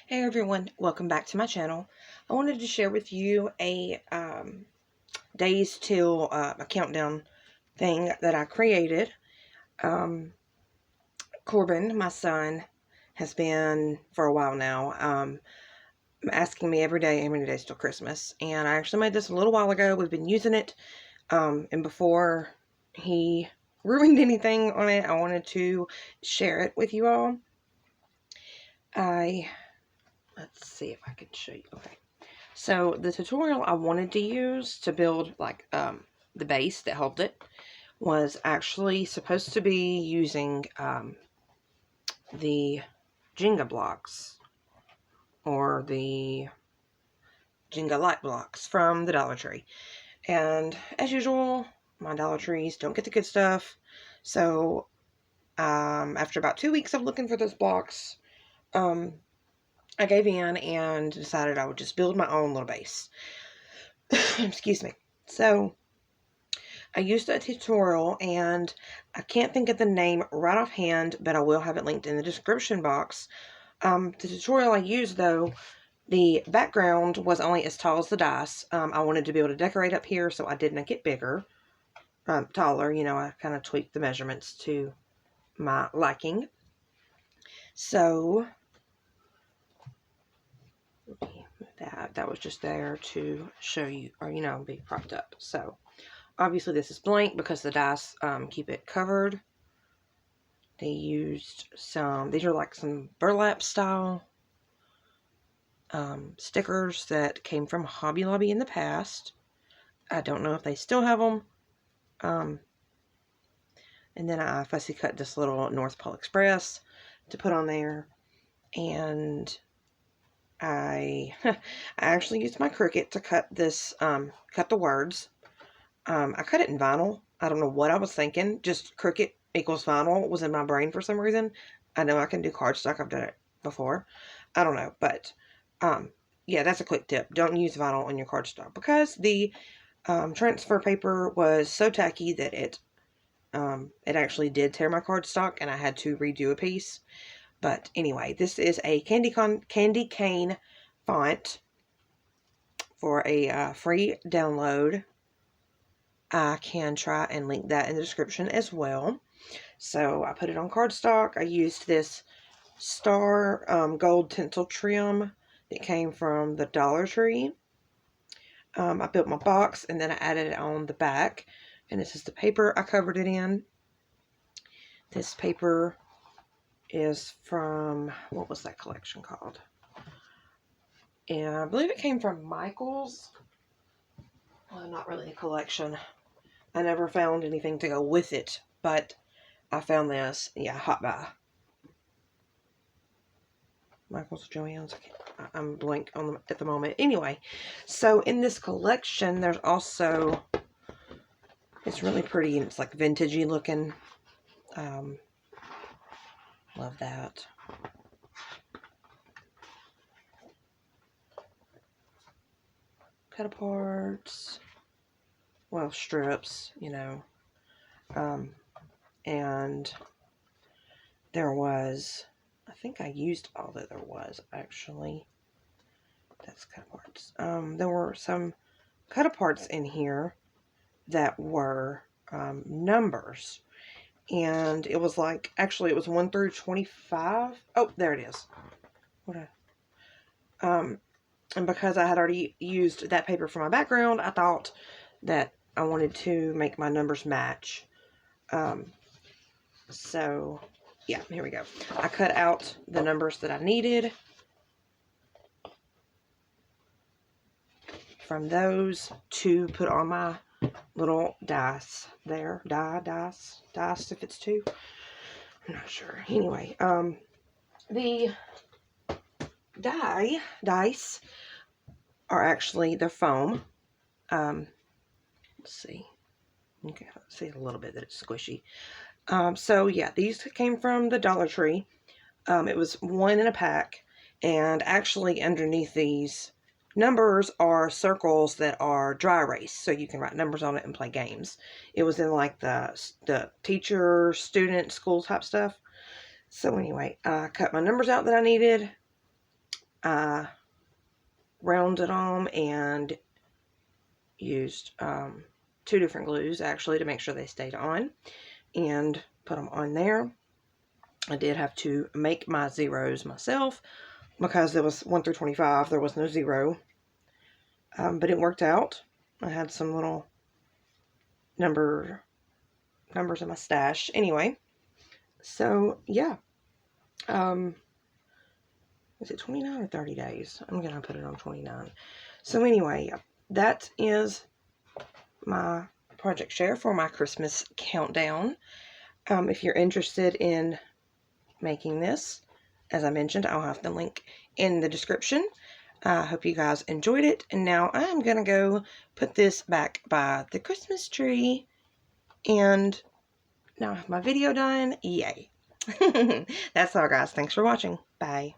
Hey everyone, welcome back to my channel. I wanted to share with you a days till a countdown thing that I created. Corbin, my son, has been for a while now asking me every day, how many days till Christmas. And I actually made this a little while ago. We've been using it, and before he ruined anything on it, I wanted to share it with you all. Let's see if I can show you. Okay. So the tutorial I wanted to use to build like the base that held it was actually supposed to be using the Jenga blocks or the Jenga light blocks from the Dollar Tree. And as usual, my Dollar Trees don't get the good stuff. So after about 2 weeks of looking for those blocks, I gave in and decided I would just build my own little base. Excuse me. So I used a tutorial, and I can't think of the name right offhand, but I will have it linked in the description box. The tutorial I used, though, the background was only as tall as the dice. I wanted to be able to decorate up here, so I did make it bigger, taller. You know, I kind of tweaked the measurements to my liking. So that was just there to show you, or be propped up. So obviously this is blank because the dice keep it covered. They used these are like some burlap style stickers that came from Hobby Lobby in the past. I don't know if they still have them. And then I fussy cut this little North Pole Express to put on there. And I actually used my Cricut to cut this, cut the words. I cut it in vinyl. I don't know what I was thinking. Just Cricut equals vinyl was in my brain for some reason. I know I can do cardstock. I've done it before. I don't know. But, yeah, that's a quick tip. Don't use vinyl on your cardstock because the transfer paper was so tacky that it actually did tear my cardstock and I had to redo a piece. But anyway, this is a candy cane font for a free download. I can try and link that in the description as well. So I put it on cardstock. I used this star gold tinsel trim that came from the Dollar Tree. I built my box and then I added it on the back. And this is the paper I covered it in. This paper is from, what was that collection called? And I believe it came from Michael's. Well, not really a collection. I never found anything to go with it, but I found this. Yeah, Hot Buy. Michael's, Joann's. I'm blank on them at the moment. Anyway, so in this collection, there's also, it's really pretty and it's like vintagey looking. Love that. Cut aparts. Well, strips, and there was, I think I used all that there was, actually. That's cut aparts. There were some cut aparts in here that were numbers. And it was like, actually, it was 1 through 25. Oh, there it is. And because I had already used that paper for my background, I thought that I wanted to make my numbers match. So, yeah, here we go. I cut out the numbers that I needed from those to put on my little dice there. Dice if it's two. I'm not sure. Anyway, the dice are actually the foam. Let's see. Okay, see a little bit that it's squishy. So yeah, these came from the Dollar Tree. It was one in a pack, and actually underneath these numbers are circles that are dry erase, so you can write numbers on it and play games. It was in like the teacher, student, school type stuff. So anyway, I cut my numbers out that I needed, I rounded them and used 2 different glues actually to make sure they stayed on, and put them on there. I did have to make my zeros myself because there was 1 through 25. There was no 0. But it worked out. I had some little numbers in my stash. Anyway, so yeah. Is it 29 or 30 days? I'm going to put it on 29. So anyway, that is my project share for my Christmas countdown. If you're interested in making this, as I mentioned, I'll have the link in the description. I hope you guys enjoyed it. And now I'm going to go put this back by the Christmas tree. And now I have my video done. Yay. That's all, guys. Thanks for watching. Bye.